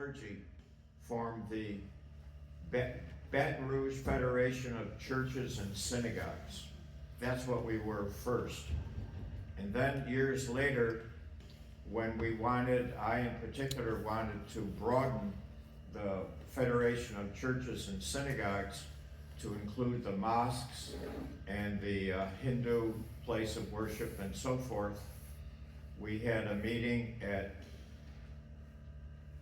clergy formed the Baton Rouge Federation of Churches and Synagogues. That's what we were first. And then years later, when we wanted, I in particular wanted to broaden the Federation of Churches and Synagogues to include the mosques and the Hindu place of worship and so forth, we had a meeting at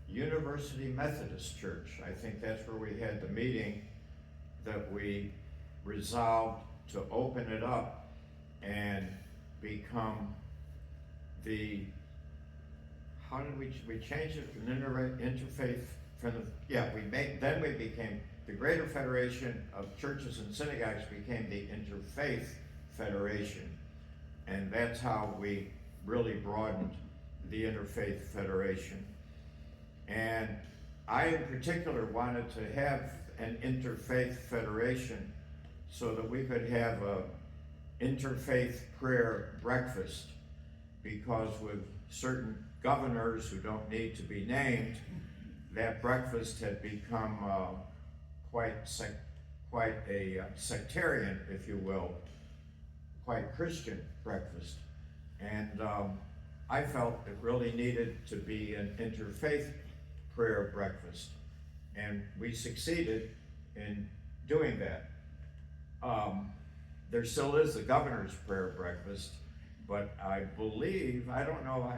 University Methodist Church. I think that's where we had the meeting that we resolved to open it up and become the, how did we change it from interfaith, then we became, the Greater Federation of Churches and Synagogues became the Interfaith Federation. And that's how we really broadened the Interfaith Federation. And I in particular wanted to have an Interfaith Federation so that we could have a interfaith prayer breakfast, because with certain governors who don't need to be named, that breakfast had become quite a sectarian, if you will, quite Christian breakfast. And I felt it really needed to be an interfaith prayer breakfast. And we succeeded in doing that. There still is the governor's prayer breakfast, but I believe, I don't know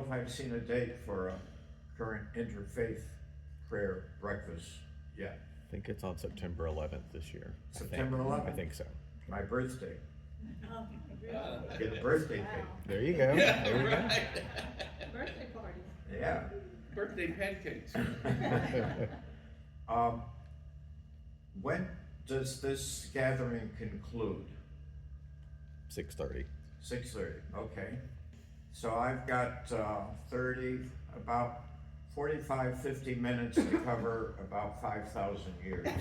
if I've seen a date for a current interfaith prayer breakfast yet. I think it's on September 11th this year. September 11th? I think so. My birthday. Get a birthday cake. There you go. There we go. Birthday party. Yeah. Birthday pancakes. When does this gathering conclude? 6:30. 6:30, okay. So I've got about 45, 50 minutes to cover about 5,000 years. No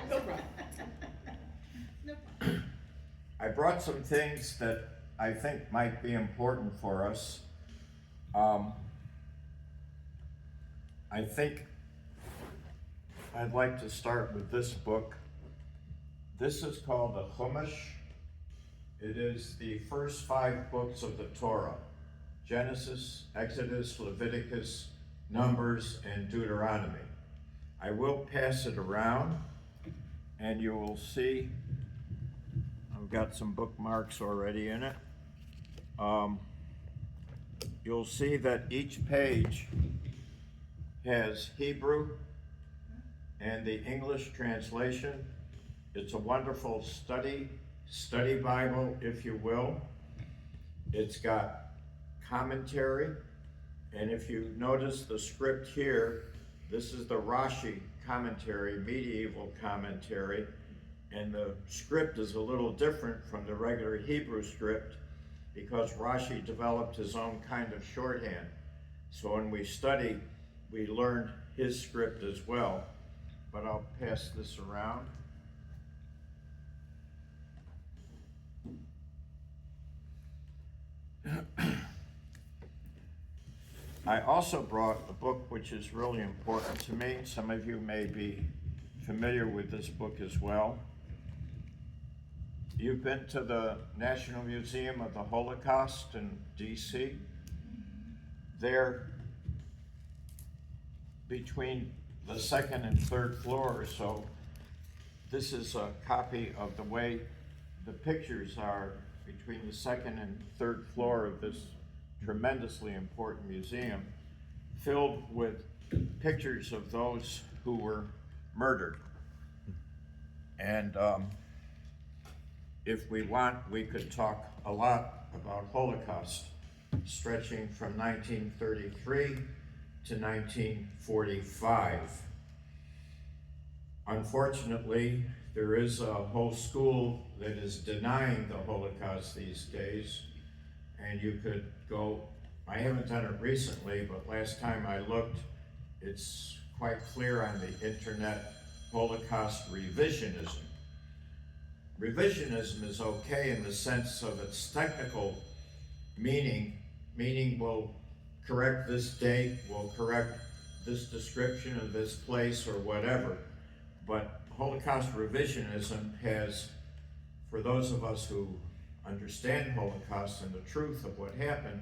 problem. No problem. I brought some things that I think might be important for us. I think I'd like to start with this book. This is called the Chumash. It is the first 5 books of the Torah: Genesis, Exodus, Leviticus, Numbers, and Deuteronomy. I will pass it around, and you will see I've got some bookmarks already in it. You'll see that each page has Hebrew and the English translation. It's a wonderful study Bible, if you will. It's got commentary, and if you notice the script here, this is the Rashi commentary, medieval commentary, and the script is a little different from the regular Hebrew script because Rashi developed his own kind of shorthand. So when we study, we learn his script as well. But I'll pass this around. I also brought a book which is really important to me. Some of you may be familiar with this book as well. You've been to the National Museum of the Holocaust in DC. There, between the second and third floor or so, this is a copy of the way the pictures are between the second and third floor of this tremendously important museum, filled with pictures of those who were murdered. And if we want, we could talk a lot about Holocaust, stretching from 1933 to 1945. Unfortunately, there is a whole school that is denying the Holocaust these days, and you could go, I haven't done it recently, but last time I looked, it's quite clear on the internet, Holocaust revisionism. Revisionism is okay in the sense of its technical meaning will correct this date, will correct this description of this place or whatever, but Holocaust revisionism has, for those of us who understand Holocaust and the truth of what happened,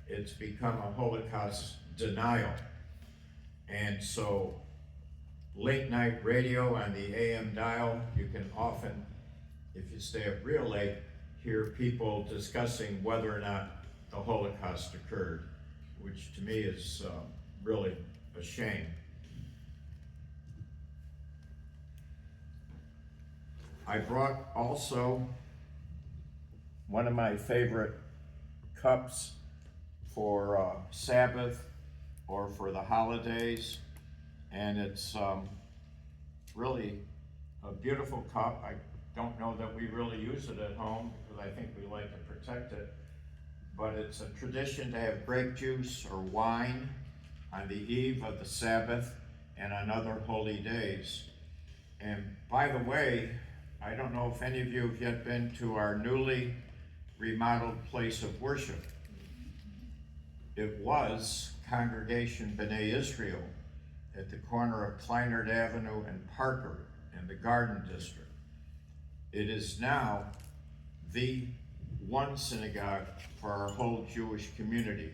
it's become a Holocaust denial. And so late night radio on the AM dial, you can often, if you stay up real late, hear people discussing whether or not the Holocaust occurred, which to me is really a shame. I brought also one of my favorite cups for Sabbath or for the holidays, and it's really a beautiful cup. I don't know that we really use it at home because I think we like to protect it, but it's a tradition to have grape juice or wine on the eve of the Sabbath and on other holy days. And by the way, I don't know if any of you have yet been to our newly remodeled place of worship. It was Congregation B'nai Israel at the corner of Kleinert Avenue and Parker in the Garden District. It is now the one synagogue for our whole Jewish community.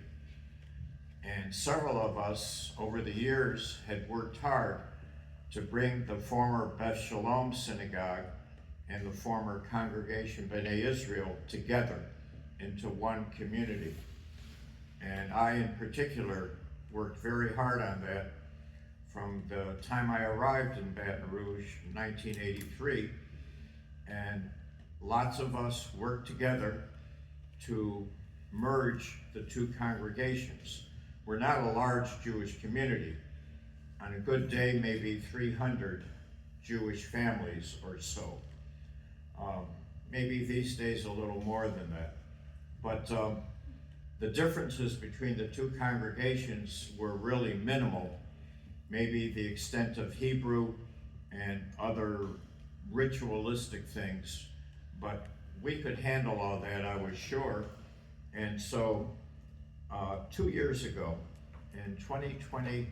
And several of us over the years had worked hard to bring the former Beth Shalom synagogue and the former Congregation B'nai Israel together into one community. And I in particular worked very hard on that from the time I arrived in Baton Rouge in 1983. And lots of us worked together to merge the two congregations. We're not a large Jewish community. On a good day, maybe 300 Jewish families or so. Maybe these days a little more than that. But the differences between the two congregations were really minimal. Maybe the extent of Hebrew and other ritualistic things, but we could handle all that, I was sure. And so 2 years ago, in 2020,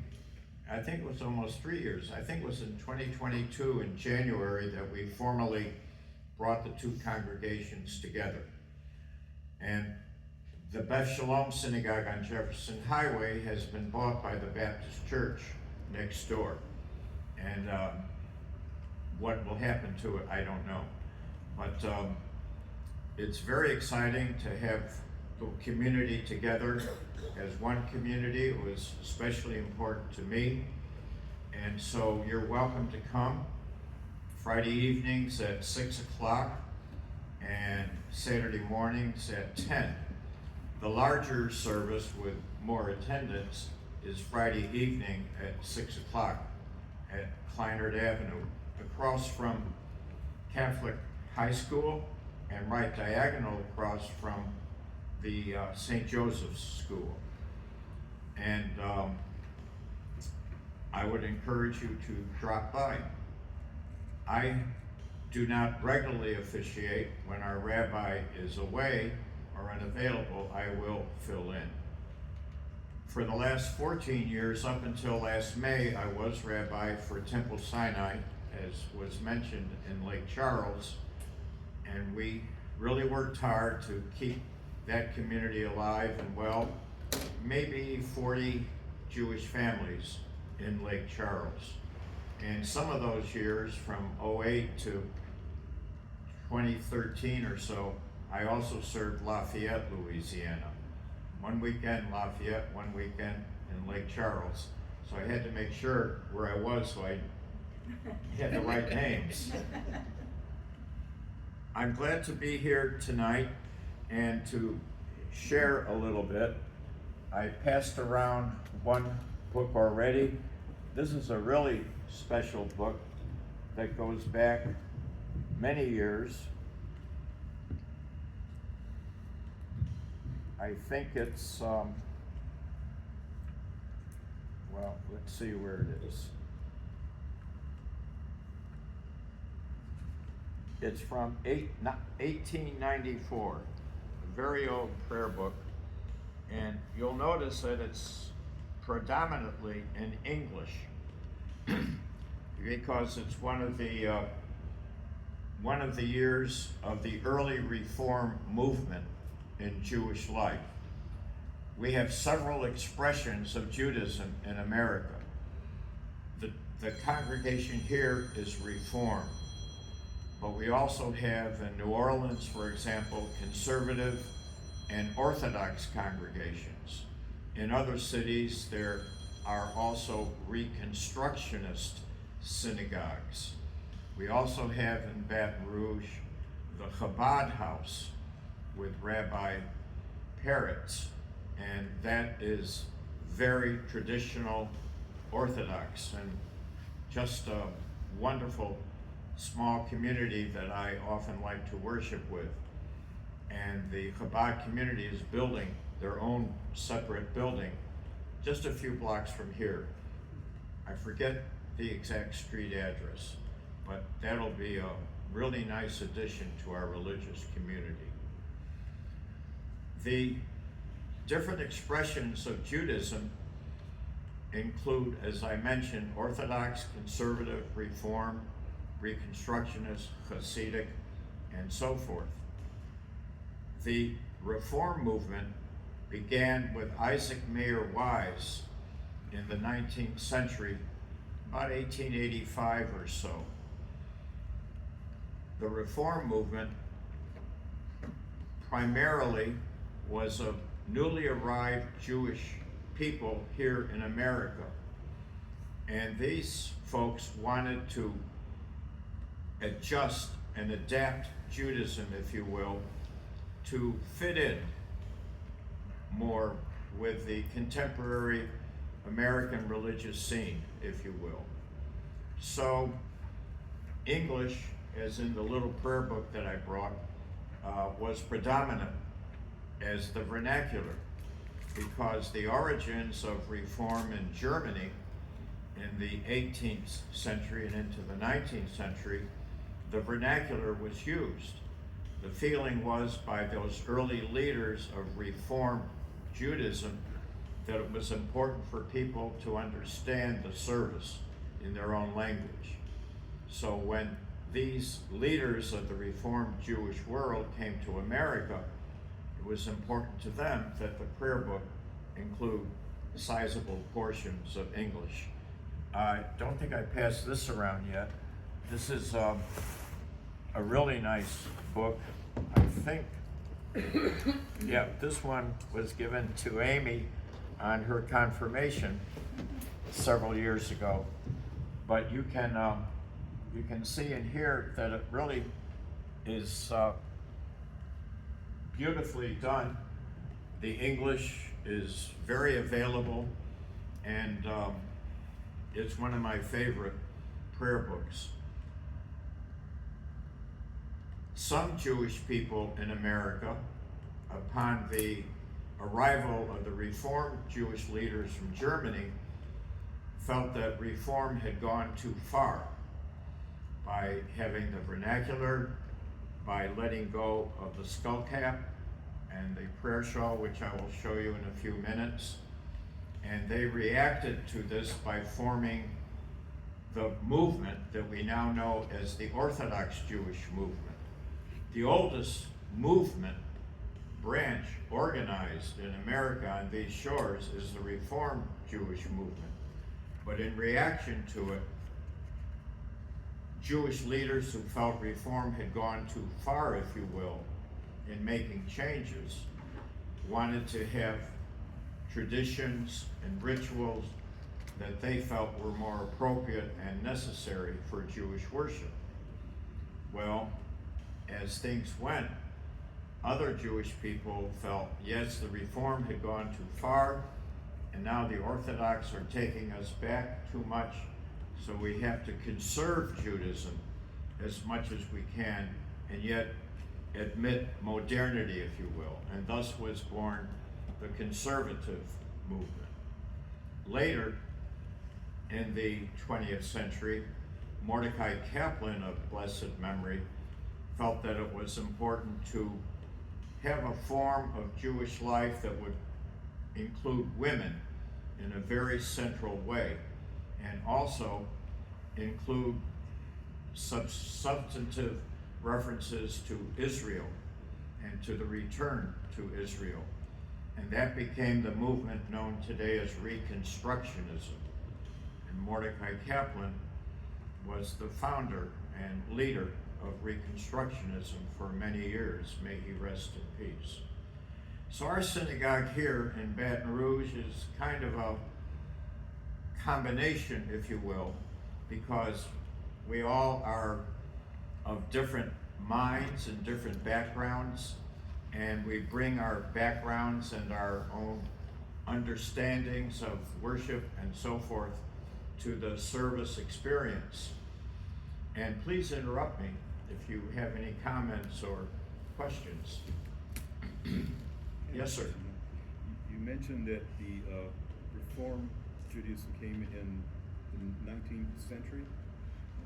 I think it was almost 3 years, I think it was in 2022 in January that we formally brought the two congregations together. And the Beth Shalom Synagogue on Jefferson Highway has been bought by the Baptist Church next door. And what will happen to it, I don't know. But it's very exciting to have the community together as one community. It was especially important to me. And so you're welcome to come Friday evenings at 6 o'clock and Saturday mornings at 10. The larger service with more attendance is Friday evening at 6 o'clock at Kleinert Avenue, across from Catholic High School and right diagonal across from the St. Joseph's School. And I would encourage you to drop by. I do not regularly officiate. When our rabbi is away or unavailable, I will fill in. For the last 14 years, up until last May, I was rabbi for Temple Sinai, as was mentioned, in Lake Charles, and we really worked hard to keep that community alive and well. Maybe 40 Jewish families in Lake Charles. And some of those years, from 08 to 2013 or so, I also served Lafayette, Louisiana. One weekend Lafayette, one weekend in Lake Charles. So I had to make sure where I was so I had the right names. I'm glad to be here tonight and to share a little bit. I passed around one book already. This is a really special book that goes back many years. I think it's, well, let's see where it is. It's from 1894, a very old prayer book. And you'll notice that it's predominantly in English because it's one of the years of the early Reform movement in Jewish life. We have several expressions of Judaism in America. The congregation here is Reform, but we also have in New Orleans, for example, conservative and Orthodox congregations. In other cities, there are also Reconstructionist synagogues. We also have in Baton Rouge the Chabad House with Rabbi Peretz, and that is very traditional Orthodox and just a wonderful small community that I often like to worship with. And the Chabad community is building their own separate building just a few blocks from here. I forget the exact street address, but that'll be a really nice addition to our religious community. The different expressions of Judaism include, as I mentioned, Orthodox, Conservative, Reform, Reconstructionist, Hasidic, and so forth. The Reform movement began with Isaac Mayer Wise in the 19th century, about 1885 or so. The Reform movement primarily was of newly arrived Jewish people here in America. And these folks wanted to adjust and adapt Judaism, if you will, to fit in more with the contemporary American religious scene, if you will. So English, as in the little prayer book that I brought, was predominant as the vernacular, because the origins of Reform in Germany in the 18th century and into the 19th century, the vernacular was used. The feeling was by those early leaders of Reform Judaism that it was important for people to understand the service in their own language. So when these leaders of the Reformed Jewish world came to America, it was important to them that the prayer book include sizable portions of English. I don't think I passed this around yet. This is a really nice book. I think, yeah, this one was given to Amy on her confirmation several years ago. But you can see in here that it really is beautifully done. The English is very available, and it's one of my favorite prayer books. Some Jewish people in America, upon the arrival of the Reformed Jewish leaders from Germany, felt that Reform had gone too far by having the vernacular, by letting go of the skull cap and the prayer shawl, which I will show you in a few minutes. And they reacted to this by forming the movement that we now know as the Orthodox Jewish movement. The oldest movement branch organized in America on these shores is the Reformed Jewish movement. But in reaction to it, Jewish leaders who felt Reform had gone too far, if you will, in making changes, wanted to have traditions and rituals that they felt were more appropriate and necessary for Jewish worship. Well, as things went, other Jewish people felt, yes, the Reform had gone too far, and now the Orthodox are taking us back too much, so we have to conserve Judaism as much as we can, and yet admit modernity, if you will, and thus was born the conservative movement. Later, in the 20th century, Mordecai Kaplan of blessed memory felt that it was important to have a form of Jewish life that would include women in a very central way, and also include substantive references to Israel and to the return to Israel. And that became the movement known today as Reconstructionism. And Mordecai Kaplan was the founder and leader of Reconstructionism for many years. May he rest in peace. So our synagogue here in Baton Rouge is kind of a combination, if you will, because we all are of different minds and different backgrounds, and we bring our backgrounds and our own understandings of worship and so forth to the service experience. And please interrupt me if you have any comments or questions. Yes, sir. You mentioned that the Reform Judaism came in the 19th century,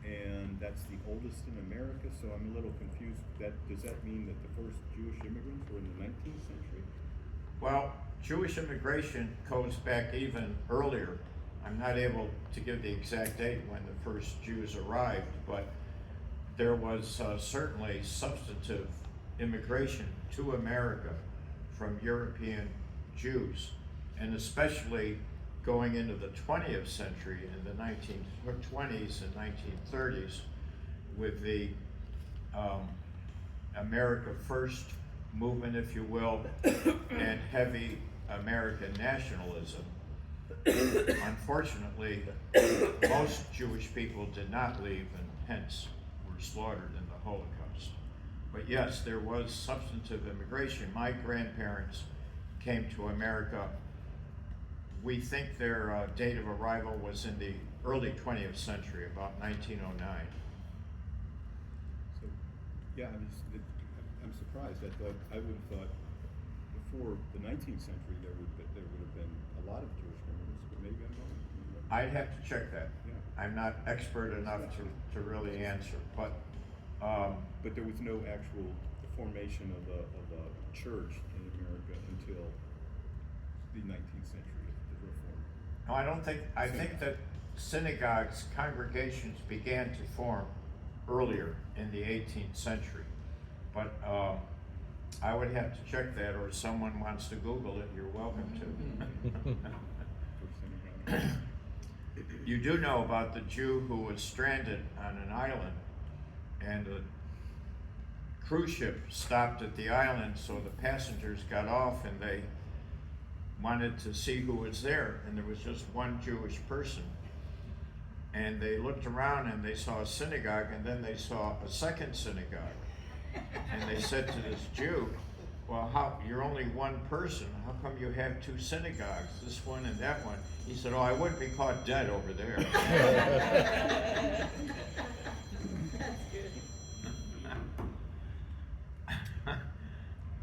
and that's the oldest in America, so I'm a little confused. Does that mean that the first Jewish immigrants were in the 19th century? Well, Jewish immigration goes back even earlier. I'm not able to give the exact date when the first Jews arrived, but there was certainly substantive immigration to America from European Jews, and especially going into the 20th century in the 1920s and 1930s with the America First movement, if you will, and heavy American nationalism. Unfortunately, most Jewish people did not leave and hence were slaughtered in the Holocaust. But yes, there was substantive immigration. My grandparents came to America. We think their date of arrival was in the early 20th century, about 1909. So, yeah, I'm surprised. I would have thought before the 19th century there would have been a lot of Jewish immigrants, but maybe I'm wrong. I'd have to check that. Yeah. I'm not expert enough to really answer, but But there was no actual formation of a church in America until the 19th century, the Reform. no, I think that synagogues, congregations began to form earlier in the 18th century. But I would have to check that, or if someone wants to Google it, you're welcome to. First synagogue. You do know about the Jew who was stranded on an island, and a cruise ship stopped at the island, so the passengers got off and they wanted to see who was there, and there was just one Jewish person. And they looked around and they saw a synagogue, and then they saw a second synagogue. And they said to this Jew, well, you're only one person, how come you have two synagogues, this one and that one? He said, oh, I wouldn't be caught dead over there. That's good.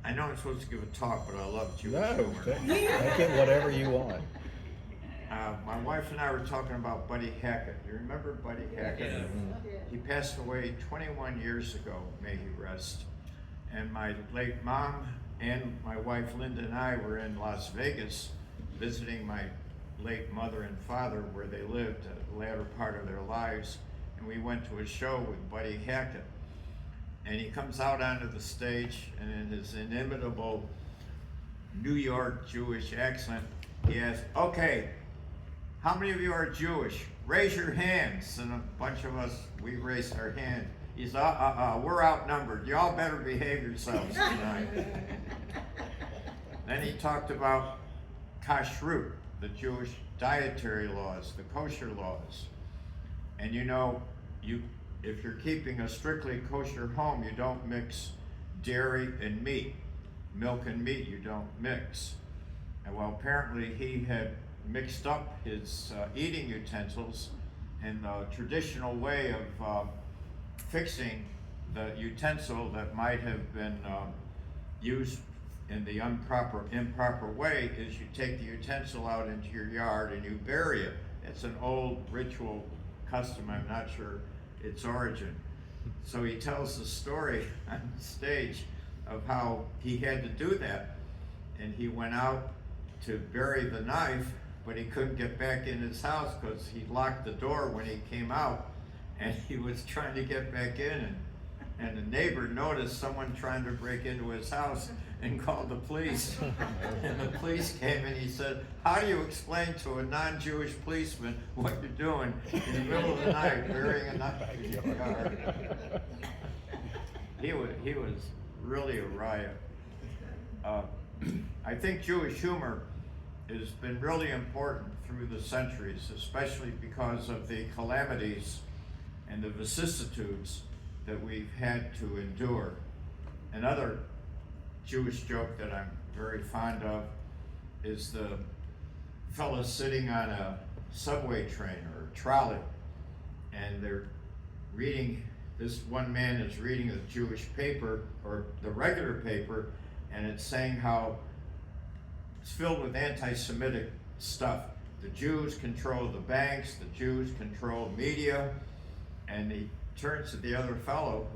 I know I'm supposed to give a talk, but I love Jewish No, humor. make it whatever you want. My wife and I were talking about Buddy Hackett. You remember Buddy Hackett? Yeah. Yeah. He passed away 21 years ago, may he rest. And my late mom and my wife Linda and I were in Las Vegas visiting my late mother and father where they lived the latter part of their lives. And we went to a show with Buddy Hackett. And he comes out onto the stage, and in his inimitable New York Jewish accent, he asks, okay, how many of you are Jewish? Raise your hands. And a bunch of us, we raised our hand. He said, we're outnumbered. Y'all better behave yourselves tonight. Then he talked about kashrut, the Jewish dietary laws, the kosher laws. And you know, if you're keeping a strictly kosher home, you don't mix dairy and meat. Milk and meat you don't mix. And well, apparently he had mixed up his eating utensils in the traditional way of fixing the utensil that might have been used in the improper way is you take the utensil out into your yard and you bury it. It's an old ritual custom, I'm not sure its origin. So he tells the story on stage of how he had to do that, and he went out to bury the knife, but he couldn't get back in his house because he locked the door when he came out, and he was trying to get back in, and the neighbor noticed someone trying to break into his house and called the police. And the police came and he said, how do you explain to a non-Jewish policeman what you're doing in the middle of the night wearing a knife in your yard? He was really a riot. I think Jewish humor has been really important through the centuries, especially because of the calamities and the vicissitudes that we've had to endure. Another Jewish joke that I'm very fond of is the fellow sitting on a subway train or a trolley, and they're reading, this one man is reading the Jewish paper, or the regular paper, and it's saying how it's filled with anti-Semitic stuff. The Jews control the banks, the Jews control media, and he turns to the other fellow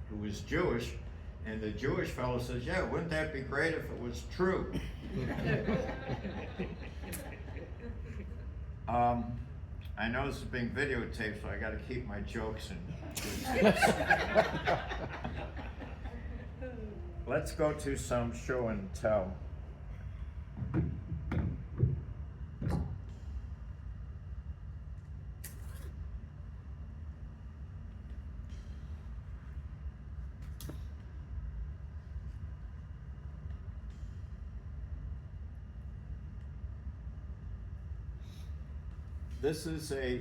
who is Jewish, and the Jewish fellow says, yeah, wouldn't that be great if it was true? I know this is being videotaped, so I gotta keep my jokes in. Let's go to some show and tell. This is a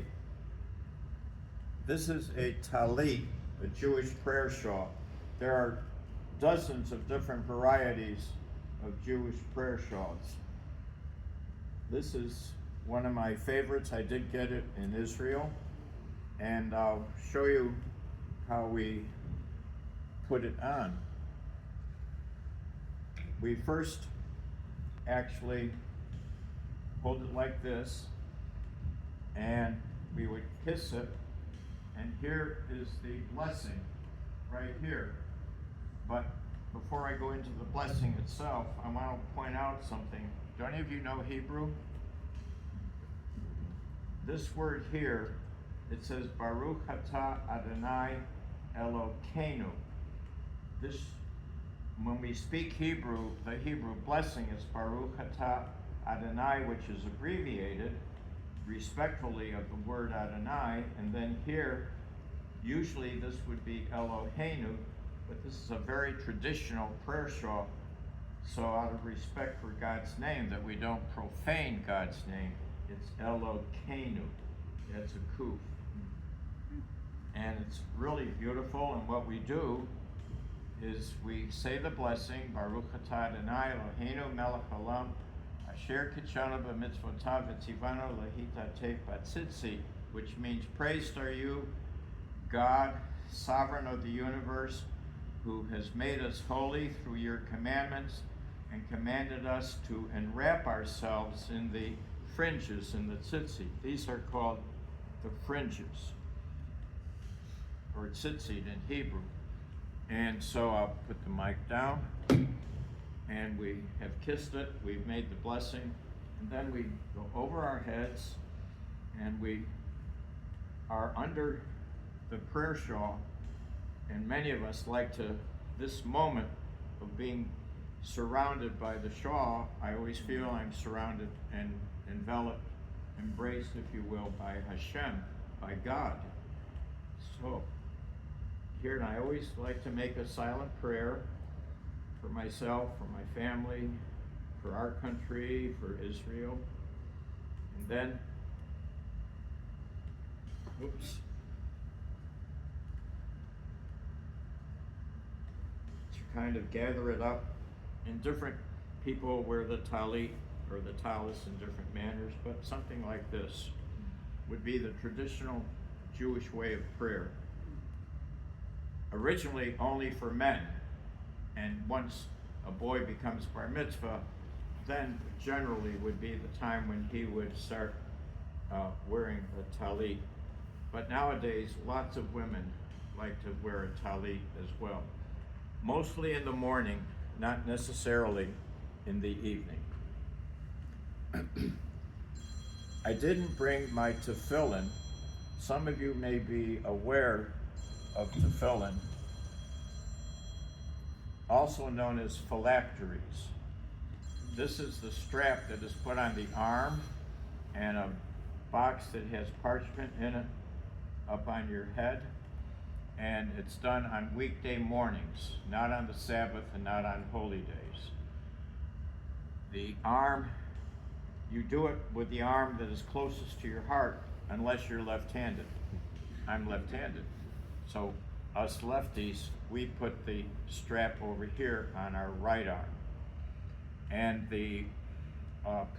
talit, a Jewish prayer shawl. There are dozens of different varieties of Jewish prayer shawls. This is one of my favorites. I did get it in Israel, and I'll show you how we put it on. We first actually hold it like this, and we would kiss it, and here is the blessing right here. But before I go into the blessing itself, I want to point out something. Do any of you know Hebrew? This word here, it says Baruch Atah Adonai Elokeinu. This, when we speak Hebrew, the Hebrew blessing is Baruch Atah Adonai, which is abbreviated respectfully of the word Adonai, and then here, usually this would be Eloheinu, but this is a very traditional prayer shawl, so out of respect for God's name, that we don't profane God's name, it's Elokeinu, that's a kuf. And it's really beautiful, and what we do is we say the blessing, Baruch Atah Adonai Eloheinu melech haolam, Asher kitshanu b'mitzvotav v'tzivanu lehitatef batzitzi, which means, praised are you, God, sovereign of the universe, who has made us holy through your commandments and commanded us to enwrap ourselves in the fringes, in the tzitzit. These are called the fringes, or tzitzit in Hebrew. And so I'll put the mic down, and we have kissed it, we've made the blessing, and then we go over our heads, and we are under the prayer shawl, and many of us like to, this moment of being surrounded by the shawl, I always feel I'm surrounded and enveloped, embraced, if you will, by Hashem, by God. So, here, and I always like to make a silent prayer for myself, for my family, for our country, for Israel. And then, to kind of gather it up. And different people wear the talit or the talis in different manners, but something like this would be the traditional Jewish way of prayer. Originally only for men, and once a boy becomes bar mitzvah, then generally would be the time when he would start wearing a talit. But nowadays, lots of women like to wear a talit as well. Mostly in the morning, not necessarily in the evening. I didn't bring my tefillin. Some of you may be aware of tefillin, also known as phylacteries. This is the strap that is put on the arm and a box that has parchment in it up on your head. And it's done on weekday mornings, not on the Sabbath and not on holy days. The arm, you do it with the arm that is closest to your heart, unless you're left-handed. I'm left-handed. So us lefties, we put the strap over here on our right arm. And the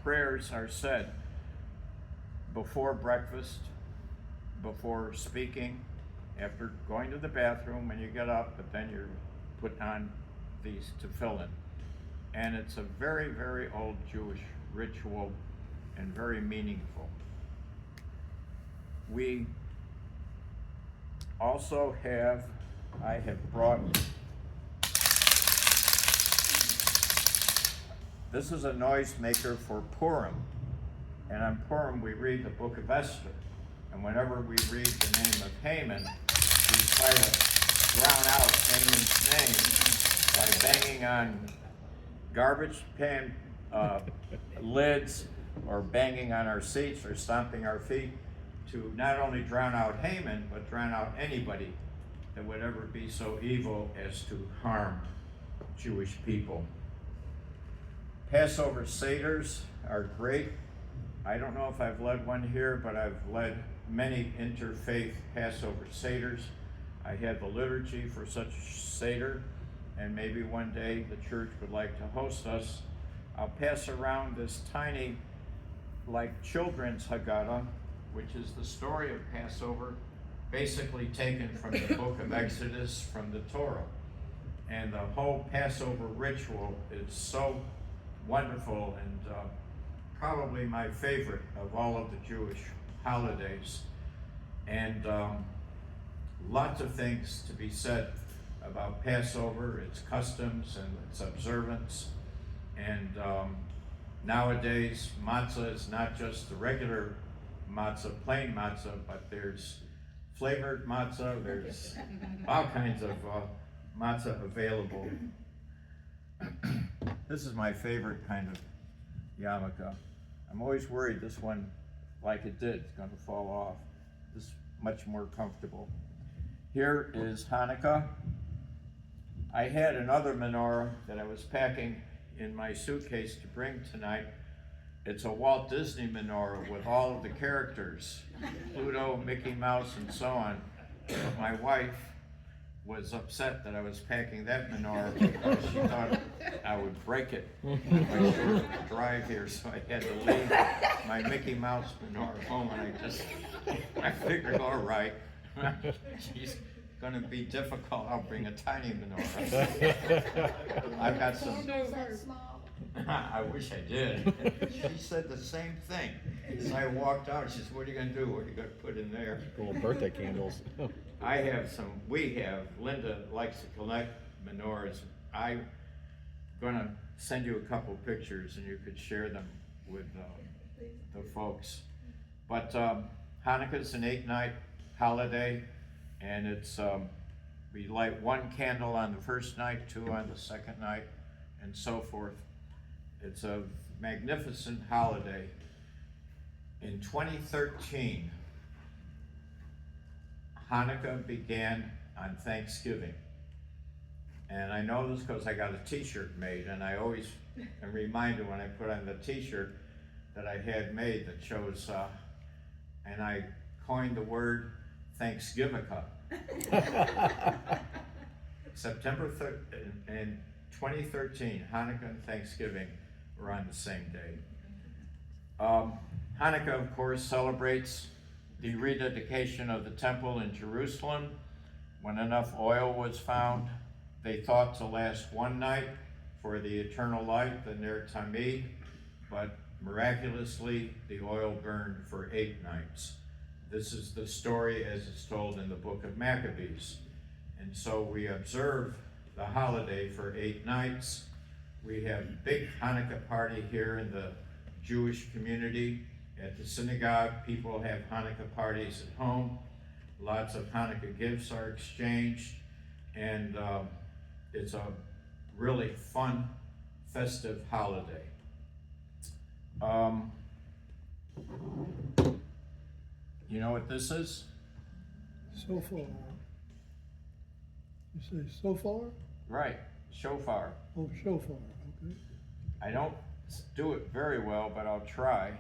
prayers are said before breakfast, before speaking, after going to the bathroom when you get up, but then you're put on these tefillin. And it's a very, very old Jewish ritual and very meaningful. We also have, I have brought, this is a noisemaker for Purim. And on Purim we read the book of Esther. And whenever we read the name of Haman, we try to drown out Haman's name by banging on garbage can lids or banging on our seats or stomping our feet to not only drown out Haman, but drown out anybody that would ever be so evil as to harm Jewish people. Passover Seders are great. I don't know if I've led one here, but I've led many interfaith Passover Seders. I had the liturgy for such a Seder, and maybe one day the church would like to host us. I'll pass around this tiny, like children's Haggadah, which is the story of Passover, basically taken from the book of Exodus from the Torah. And the whole Passover ritual is so wonderful and probably my favorite of all of the Jewish holidays. And lots of things to be said about Passover, its customs and its observance. And nowadays, matzah is not just the regular matzah, plain matzah, but there's flavored matzah, there's all kinds of matzah available. This is my favorite kind of yarmulke. I'm always worried this one, like it did, is going to fall off. This is much more comfortable. Here is Hanukkah. I had another menorah that I was packing in my suitcase to bring tonight. It's a Walt Disney menorah with all of the characters, Pluto, Mickey Mouse, and so on. But my wife was upset that I was packing that menorah because she thought I would break it if I showed up to drive here, so I had to leave my Mickey Mouse menorah home, and I figured, all right, she's gonna be difficult, I'll bring a tiny menorah. I've got some. I wish I did. She said the same thing. As I walked out, she said, what are you gonna do? What are you gonna put in there? Little birthday candles. Linda likes to collect menorahs. I'm gonna send you a couple pictures and you could share them with the folks. But Hanukkah's an 8-night holiday, and it's we light one candle on the first night, 2 on the second night, and so forth. It's a magnificent holiday. In 2013, Hanukkah began on Thanksgiving. And I know this because I got a t-shirt made, and I always am reminded when I put on the t-shirt that I had made that shows, and I coined the word Thanksgivica. September 3rd, in 2013, Hanukkah and Thanksgiving were on the same day. Hanukkah, of course, celebrates the rededication of the temple in Jerusalem. When enough oil was found, they thought to last one night for the eternal light, the Ner Tamid, but miraculously the oil burned for 8 nights. This is the story as it's told in the book of Maccabees. And so we observe the holiday for 8 nights. We have a big Hanukkah party here in the Jewish community, At the synagogue, people have Hanukkah parties at home. Lots of Hanukkah gifts are exchanged, and it's a really fun, festive holiday. You know what this is? So far. You say so far? Right, shofar. Oh, shofar, okay. I don't do it very well, but I'll try.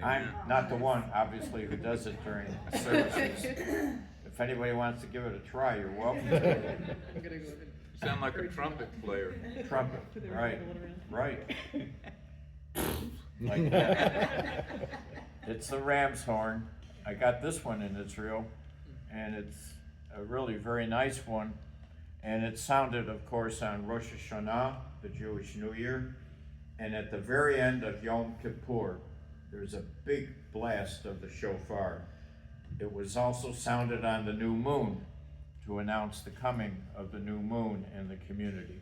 I'm not the one, obviously, who does it during services. If anybody wants to give it a try, you're welcome to. I'm gonna go ahead. You sound like a trumpet player. Trumpet, Do they right, rattle it around? right. Like that. It's the ram's horn. I got this one in Israel, and it's a really very nice one. And it sounded, of course, on Rosh Hashanah, the Jewish New Year, and at the very end of Yom Kippur, there's a big blast of the shofar. It was also sounded on the new moon to announce the coming of the new moon in the community.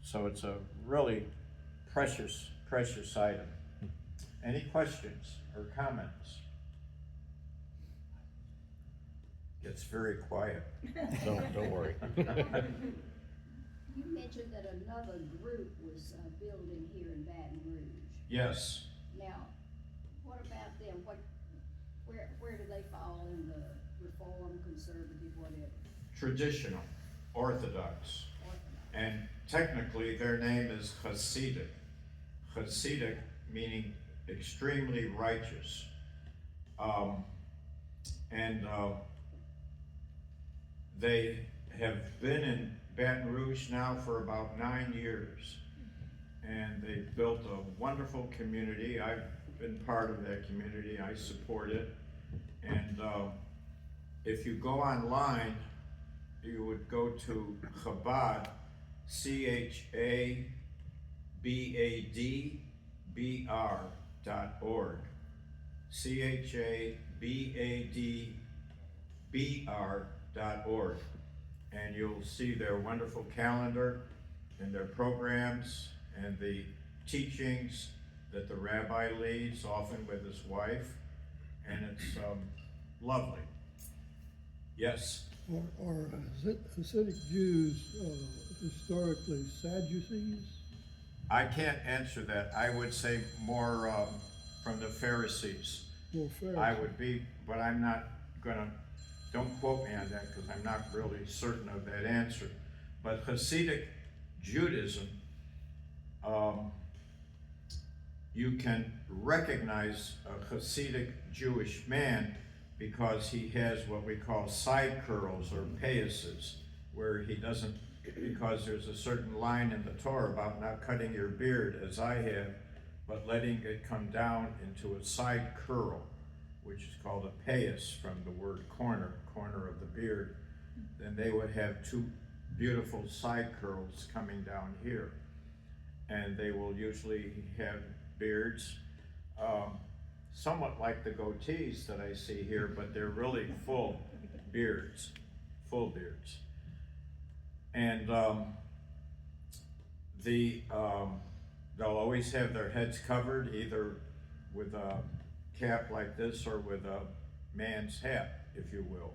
So it's a really precious, precious item. Any questions or comments? Gets very quiet. Don't worry. You mentioned that another group was building here in Baton Rouge. Yes, Now, what about them? Where do they fall in the Reform, Conservative, whatever? traditional, Orthodox. And technically, their name is Hasidic. Hasidic meaning extremely righteous. They have been in Baton Rouge now for about 9 years. And they've built a wonderful community. I've been part of that community. I support it. And if you go online, you would go to Chabad, CHABADBR.org. CHABADBR.org. And you'll see their wonderful calendar and their programs and the teachings that the rabbi leads, often with his wife. And it's lovely. Yes? Are Hasidic Jews historically Sadducees? I can't answer that. I would say more from the Pharisees. More Pharisees? I would be, but I'm not gonna, don't quote me on that because I'm not really certain of that answer. But Hasidic Judaism, you can recognize a Hasidic Jewish man because he has what we call side curls or payasses, where he doesn't, because there's a certain line in the Torah about not cutting your beard as I have, but letting it come down into a side curl, which is called a payas from the word corner of the beard. Then they would have two beautiful side curls coming down here. And they will usually have beards, somewhat like the goatees that I see here, but they're really full beards. And they'll always have their heads covered, either with a cap like this or with a man's hat, if you will.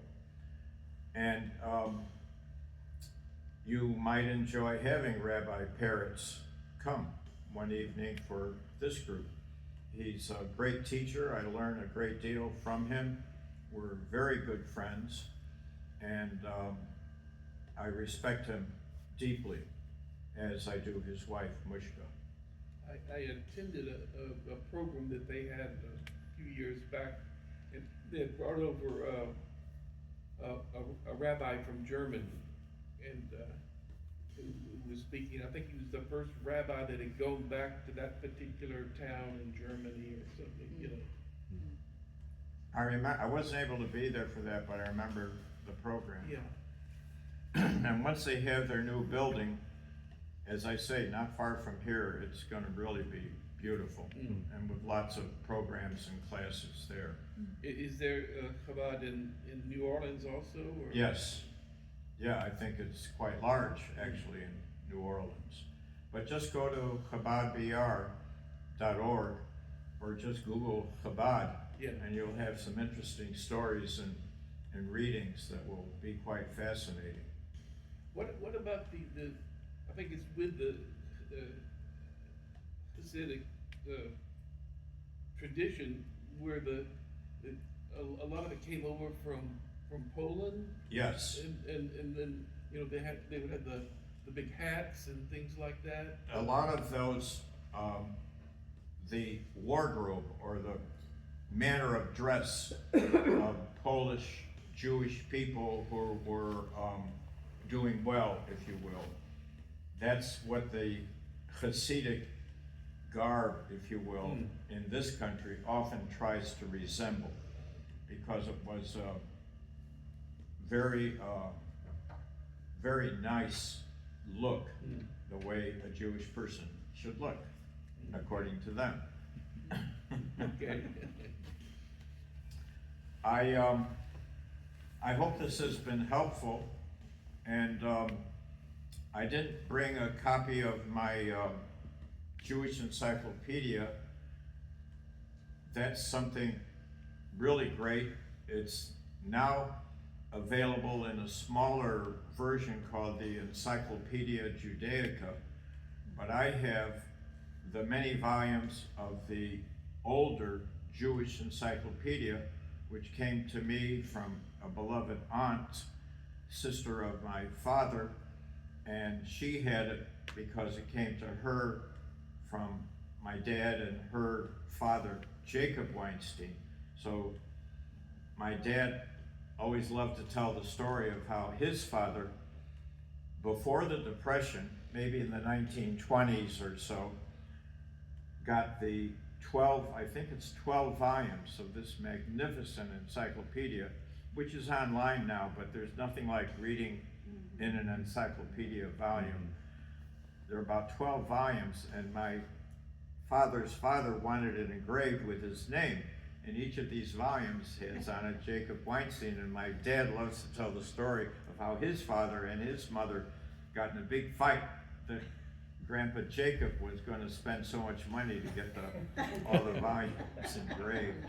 And you might enjoy having Rabbi Peretz come one evening for this group. He's a great teacher. I learn a great deal from him. We're very good friends, and I respect him deeply, as I do his wife, Mushka. I attended a program that they had a few years back, and they had brought over a rabbi from Germany, and who was speaking. I think he was the first rabbi that had gone back to that particular town in Germany or something, you know. I wasn't able to be there for that, but I remember the program. Yeah. And once they have their new building, as I say, not far from here, it's gonna really be beautiful. And with lots of programs and classes there. Is there Chabad in New Orleans also, or? Yes, yeah, I think it's quite large, actually, in New Orleans. But just go to chabadbr.org, or just Google Chabad, Yeah. and you'll have some interesting stories and readings that will be quite fascinating. What about the I think it's with the Hasidic tradition where a lot of it came over from Poland, Yes, and then, you know, they would have the big hats and things like that. a lot of those, the wardrobe or the manner of dress of Polish Jewish people who were doing well, if you will. That's what the Hasidic garb, if you will, in this country often tries to resemble, because it was a very nice look, the way a Jewish person should look, according to them. Okay. I hope this has been helpful, and I didn't bring a copy of my Jewish encyclopedia. That's something really great. It's now available in a smaller version called the Encyclopedia Judaica, but I have the many volumes of the older Jewish encyclopedia, which came to me from a beloved aunt, sister of my father, and she had it because it came to her from my dad and her father, Jacob Weinstein. So my dad always loved to tell the story of how his father, before the Depression, maybe in the 1920s or so, got the 12 volumes of this magnificent encyclopedia, which is online now, but there's nothing like reading in an encyclopedia volume. There are about 12 volumes, and my father's father wanted it engraved with his name. And each of these volumes has on it Jacob Weinstein, and my dad loves to tell the story of how his father and his mother got in a big fight that Grandpa Jacob was going to spend so much money to get all the volumes engraved.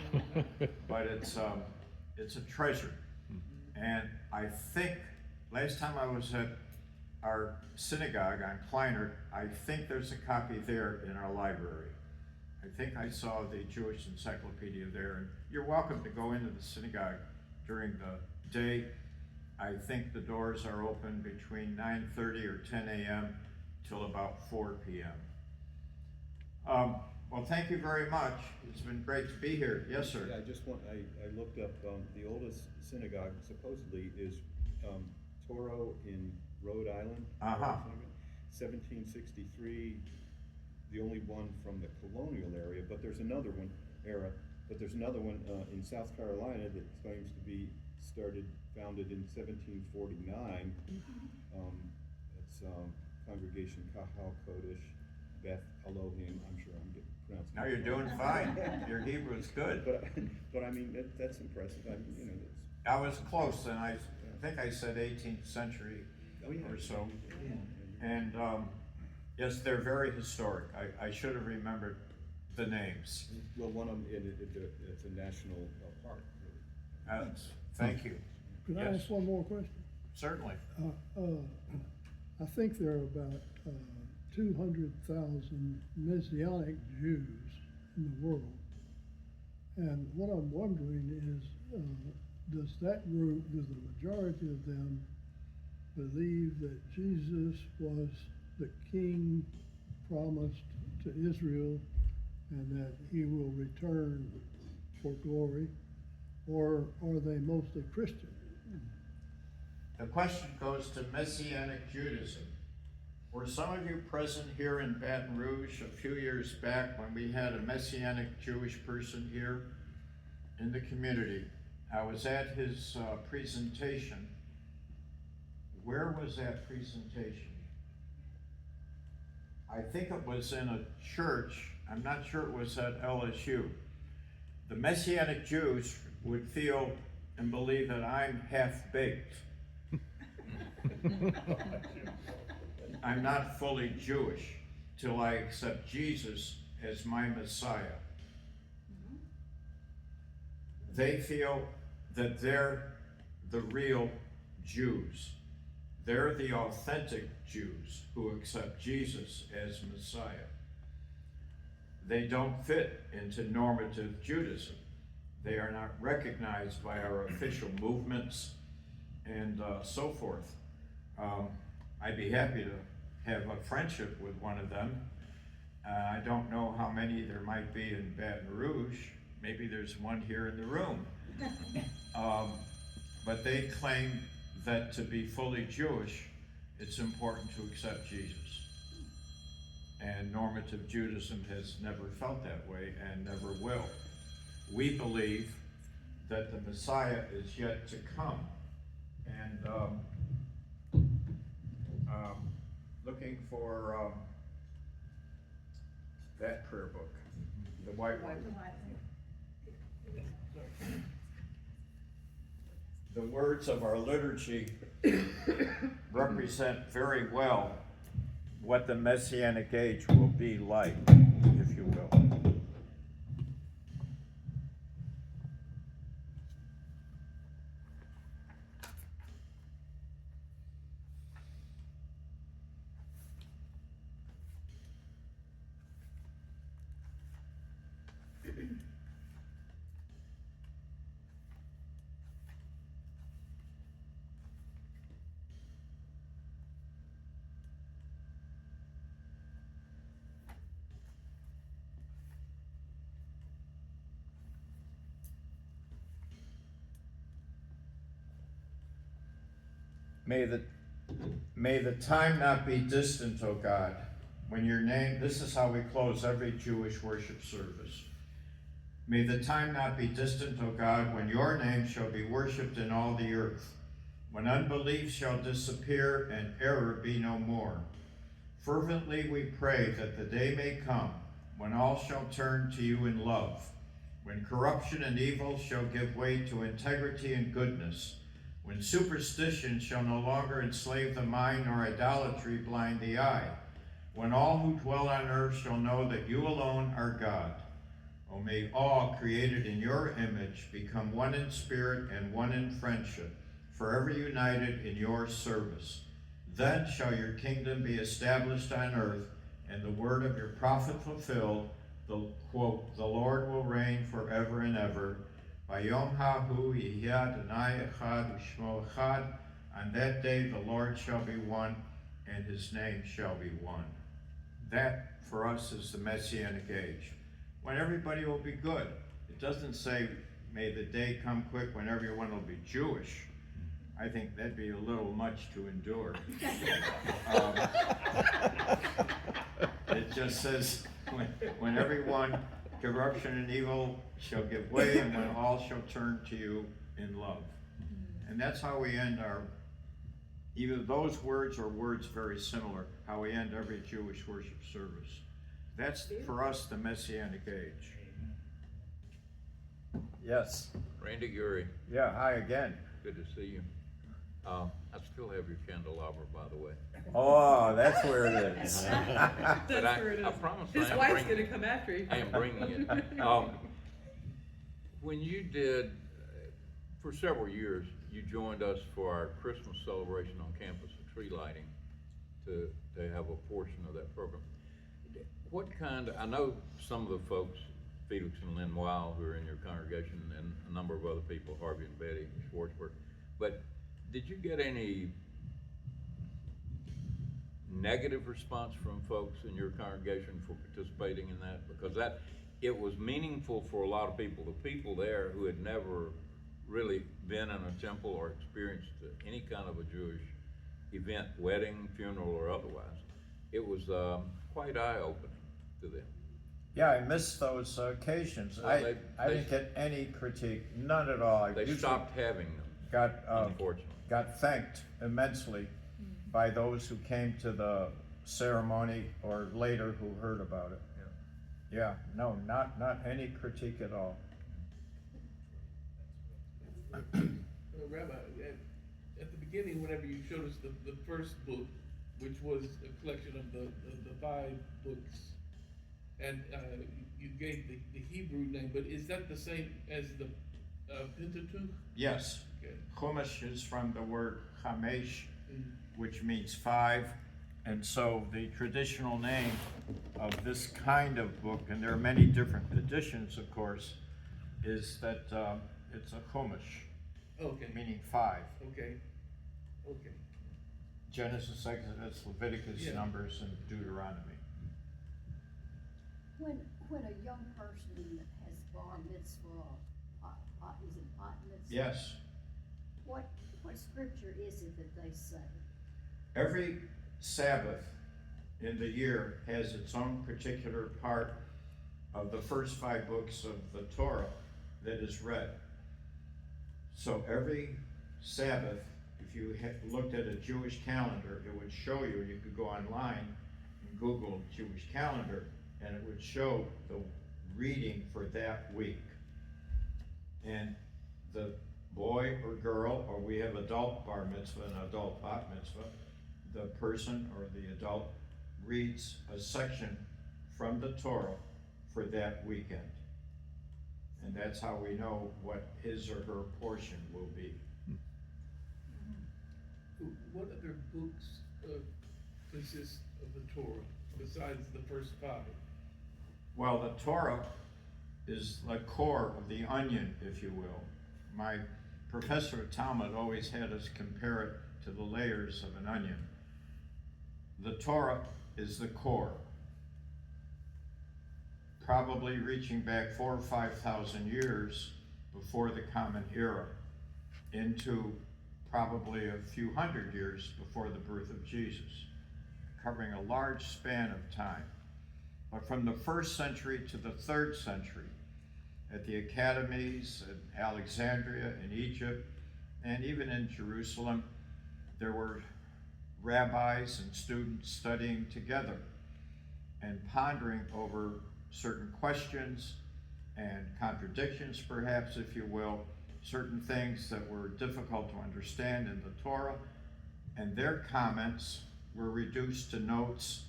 But it's a treasure. And I think, last time I was at our synagogue on Kleinert, I think there's a copy there in our library. I think I saw the Jewish encyclopedia there, and you're welcome to go into the synagogue during the day. I think the doors are open between 9:30 or 10 a.m. till about 4 p.m. Well, thank you very much. It's been great to be here. Yes, sir. Yeah, I looked up, the oldest synagogue supposedly is Toro in Rhode Island. 1763, the only one from the colonial area, but there's another one, in South Carolina that claims to be founded in 1749. It's Congregation Kahal Kodesh Beth Elohim. I'm sure I'm getting pronounced. Now you're doing fine. Your Hebrew is good. But I mean, that's impressive. I mean, you know, I was close, and I think I said 18th century or so. And yes, they're very historic. I should have remembered the names. Well, one of them, it's a national park. Really. Thank you. Could I Yes. ask one more question? Certainly. I think there are about 200,000 Messianic Jews in the world. And what I'm wondering is, does the majority of them believe that Jesus was the king promised to Israel and that he will return for glory, or are they mostly Christian? The question goes to Messianic Judaism. Were some of you present here in Baton Rouge a few years back when we had a Messianic Jewish person here in the community? I was at his presentation where was that presentation? I think it was in a church. I'm not sure it was at LSU. The Messianic Jews would feel and believe that I'm half-baked. I'm not fully Jewish till I accept Jesus as my Messiah. They feel that they're the real Jews. They're the authentic Jews who accept Jesus as Messiah. They don't fit into normative Judaism. They are not recognized by our official movements and so forth. I'd be happy to have a friendship with one of them. I don't know how many there might be in Baton Rouge. Maybe there's one here in the room. But they claim that to be fully Jewish, it's important to accept Jesus. And normative Judaism has never felt that way and never will. We believe that the Messiah is yet to come. And looking for that prayer book, the white one. The words of our liturgy represent very well what the Messianic age will be like, if you will. May the time not be distant, O God, when your name, this is how we close every Jewish worship service. May the time not be distant, O God, when your name shall be worshipped in all the earth, when unbelief shall disappear and error be no more. Fervently we pray that the day may come when all shall turn to you in love, when corruption and evil shall give way to integrity and goodness, when superstition shall no longer enslave the mind nor idolatry blind the eye, when all who dwell on earth shall know that you alone are God. O may all created in your image become one in spirit and one in friendship, forever united in your service. Then shall your kingdom be established on earth, and the word of your prophet fulfilled, the quote, the Lord will reign forever and ever. Bayom hahu yihya Adonai echad u'shmo echad. On that day the Lord shall be one, and his name shall be one. That, for us, is the Messianic age, when everybody will be good. It doesn't say, may the day come quick when everyone will be Jewish. I think that'd be a little much to endure. It just says, when everyone, corruption and evil shall give way, and when all shall turn to you in love. And that's how we end our, either those words or words very similar, how we end every Jewish worship service. That's, for us, the Messianic age. Yes. Randy Gurry, Yeah, hi again. good to see you. I still have your candelabra, by the way. Oh, that's where it is. That's But where it is. I promise His I am wife's bringing gonna it. come after you. I am bringing it. When you did, for several years, you joined us for our Christmas celebration on campus, the tree lighting, to have a portion of that program. What kind, I know some of the folks, Felix and Lynn Weil, who are in your congregation, and a number of other people, Harvey and Betty Schwartzberg, but did you get any negative response from folks in your congregation for participating in that? Because it was meaningful for a lot of people. The people there who had never really been in a temple or experienced any kind of a Jewish event, wedding, funeral, or otherwise, it was quite eye-opening to them. Yeah, I missed those occasions. Well, I didn't get any critique, none at all. I They usually stopped having them, got unfortunately. got thanked immensely by those who came to the ceremony or later who heard about it. Yeah, no, not any critique at all. Rabbi, at the beginning, whenever you showed us the first book, which was a collection of the 5 books, and you gave the Hebrew name, but is that the same as the Pentateuch? Yes. Okay. Chumash is from the word chamesh, which means 5. And so the traditional name of this kind of book, and there are many different editions, of course, is that it's a Chumash, Okay. meaning 5. Okay. Genesis, Exodus, Leviticus, Yeah. Numbers, and Deuteronomy. When a young person has bar mitzvah, is it bat mitzvah? Yes. What scripture is it that they say? Every Sabbath in the year has its own particular part of the first 5 books of the Torah that is read. So every Sabbath, if you looked at a Jewish calendar, it would show you, you could go online and Google Jewish calendar, and it would show the reading for that week. And the boy or girl, or we have adult bar mitzvah and adult bat mitzvah, the person or the adult reads a section from the Torah for that weekend. And that's how we know what his or her portion will be. What other books consist of the Torah besides the first 5? Well, the Torah is the core of the onion, if you will. My professor of Talmud always had us compare it to the layers of an onion. The Torah is the core, probably reaching back 4,000 or 5,000 years before the Common Era, into probably a few hundred years before the birth of Jesus, covering a large span of time. But from the 1st century to the 3rd century, at the academies in Alexandria, in Egypt, and even in Jerusalem, there were rabbis and students studying together and pondering over certain questions and contradictions, perhaps, if you will, certain things that were difficult to understand in the Torah, and their comments were reduced to notes,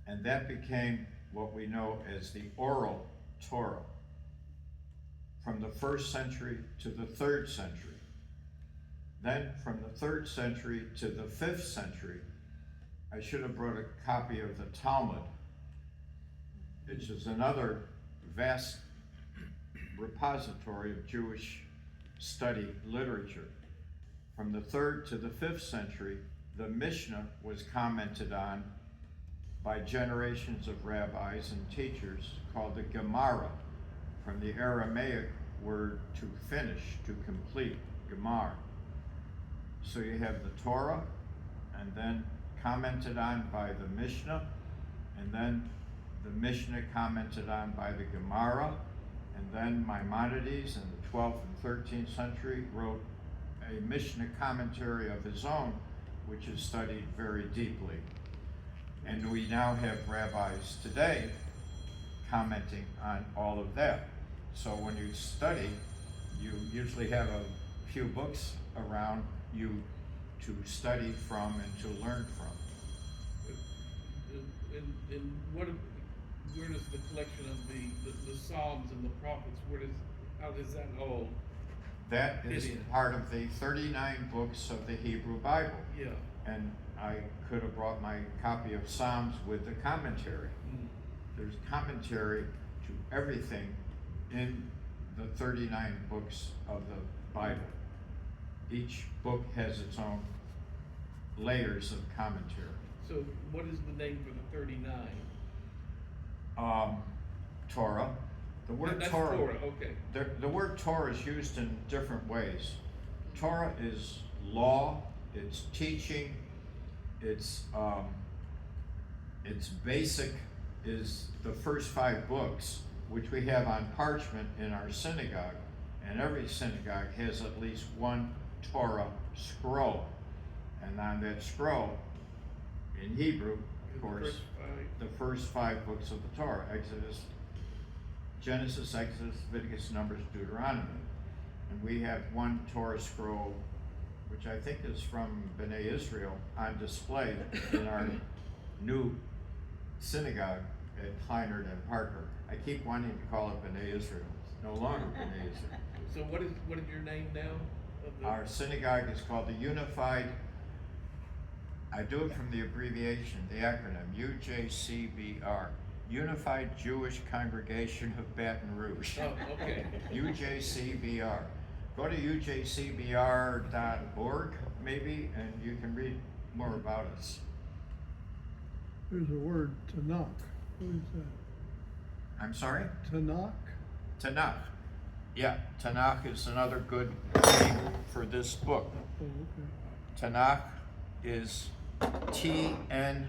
and that became what we know as the oral Torah, from the 1st century to the 3rd century. Then from the 3rd century to the 5th century, I should have brought a copy of the Talmud, which is another vast repository of Jewish study literature. From the 3rd to the 5th century, the Mishnah was commented on by generations of rabbis and teachers, called the Gemara, from the Aramaic word to finish, to complete, Gemar. So you have the Torah, and then commented on by the Mishnah, and then the Mishnah commented on by the Gemara, and then Maimonides in the 12th and 13th century wrote a Mishnah commentary of his own, which is studied very deeply. And we now have rabbis today commenting on all of that. So when you study, you usually have a few books around you to study from and to learn from. And where does the collection of the Psalms and the prophets, how does that all? That is fit in? part of the 39 books of the Hebrew Bible. Yeah. And I could have brought my copy of Psalms with the commentary. There's commentary to everything in the 39 books of the Bible. Each book has its own layers of commentary. So what is the name for the 39? Torah. The word That's Torah, okay. the word Torah is used in different ways. Torah is law, it's teaching, it's basic is the first 5 books, which we have on parchment in our synagogue, and every synagogue has at least one Torah scroll. And on that scroll, in Hebrew, of course, the first 5 books of the Torah, Genesis, Exodus, Leviticus, Numbers, Deuteronomy. And we have one Torah scroll, which I think is from Bnei Israel, on display in our new synagogue at Kleinert and Parker. I keep wanting to call it Bnei Israel. It's no longer Bnei Israel. So what is your name now? Of the- Our synagogue is called the Unified, I do it from the abbreviation, the acronym, UJCBR, Unified Jewish Congregation of Baton Rouge. Oh, okay. UJCBR. Go to ujcbr.org maybe, and you can read more about us. There's a word, Tanakh. What is that? I'm sorry? Tanakh? Tanakh. Yeah, Tanakh is another good name for this book. Oh, okay. Tanakh is T-N-C-H.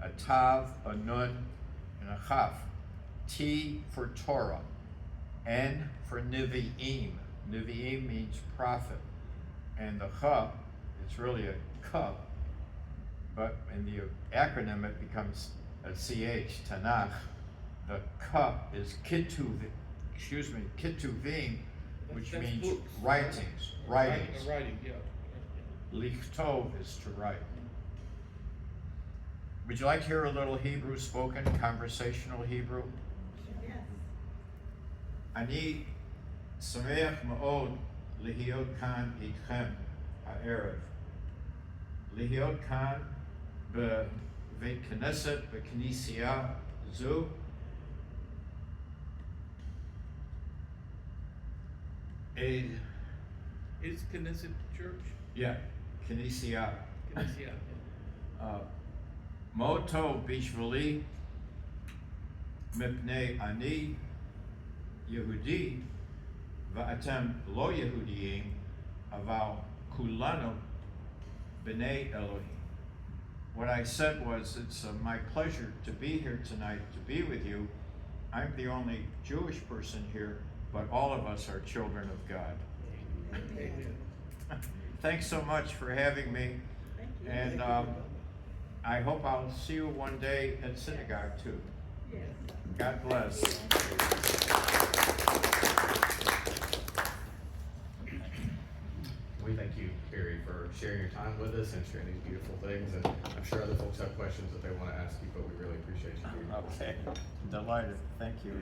A Tav, a Nun, and a Chaf. T for Torah. N for Nevi'im. Nevi'im means prophet. And the Cha, it's really a Ka, but in the acronym it becomes a CH, Tanakh. The Ka is Ketuvim, which That's means books. writings. Writing, yeah. Lichtov is to write. Would you like to hear a little Hebrew spoken, conversational Hebrew? Yes. אני שמח מאוד להיות כאן איתכם הערב. להיות כאן בבית כנסת, בכנסייה זו. Is Knesset Church? כנסייה. Knesset, מאוד טוב בשבילי, מפני אני יהודי ואתם לא יהודיים, אבל כולנו בני אלוהים. What I said was, it's my pleasure to be here tonight, to be with you. I'm the only Jewish person here, but all of us are children of God. Amen. Thanks so much for having me. Thank you. And I hope I'll see you one day at synagogue too. Yes. God bless. We thank you, Carrie, for sharing your time with us and sharing these beautiful things. And I'm sure other folks have questions that they want to ask you, but we really appreciate you being with us. Okay, delighted. Thank you.